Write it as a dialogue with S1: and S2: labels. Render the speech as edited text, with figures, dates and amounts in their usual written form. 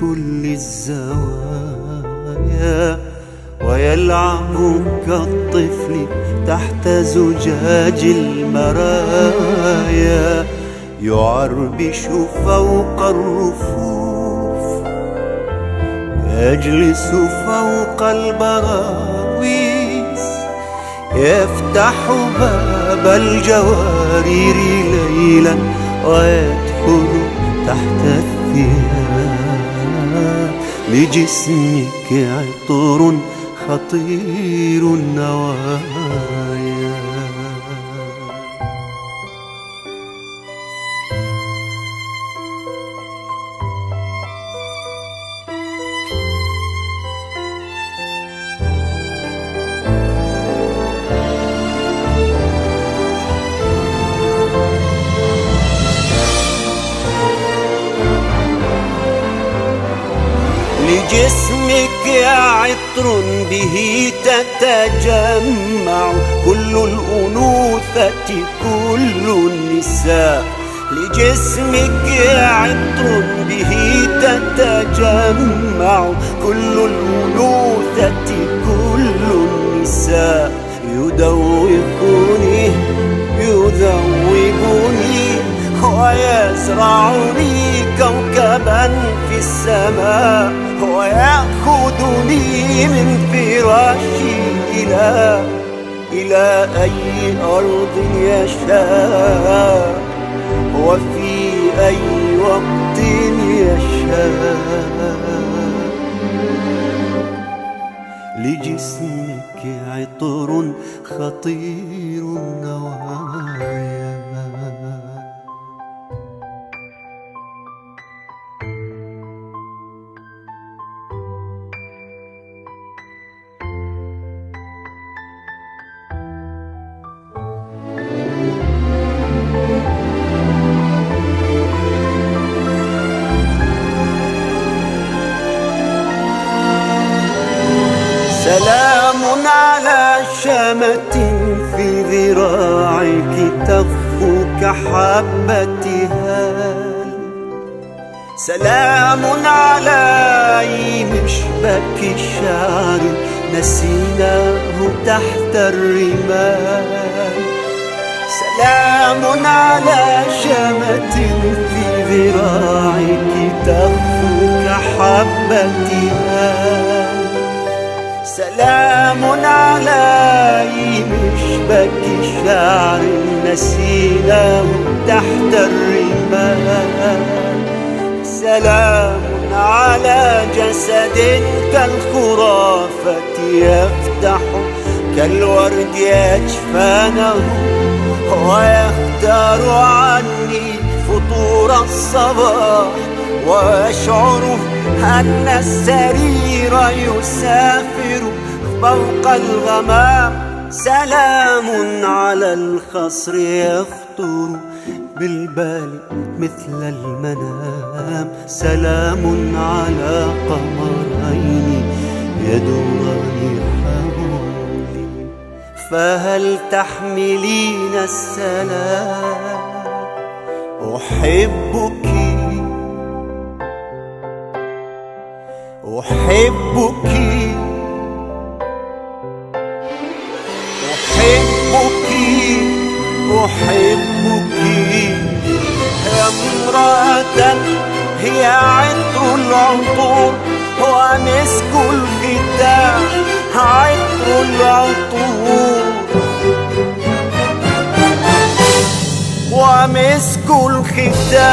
S1: كل الزوايا، ويلعب كالطفل تحت زجاج المرايا، يعربش فوق الرفوف، يجلس فوق البراويز، يفتح باب الجوارير ليلا ويدخل تحت الثياب. لجسمك عطر خطير النوايا. لجسمك عطر به تتجمع كل الأنوثة كل النساء. لجسمك عطر به تتجمع كل الأنوثة كل النساء. يدوقني يذوبني ويزرعني كوكبا في السماء، ويأخذني من فراشي إلى أي أرض يشاء، وفي أي وقت يشاء. لجسمك عطر خطير النوايا. سلام على شمة في ذراعك تخفو كحبة هال. سلام على مشبك الشعر نسيناه تحت الرمال. سلام على شمة في ذراعك تخفو كحبة هال. سلام على مشبك الشعر نسيناه تحت الرمال. سلام على جسد كالخرافة يفتح كالورد أجفانه، ويختار عني فطور الصباح، ويشعر أن السرير يسافر فوق الغمام. سلام على الخصر يخطر بالبال مثل المنام. سلام على قمرين يدوران حولي، فهل تحملين السلام؟ أحبك أحبك أحبك أحبك يا امرأة هي عطر العطور ومسك الختام. عطر العطور ومسك الختام.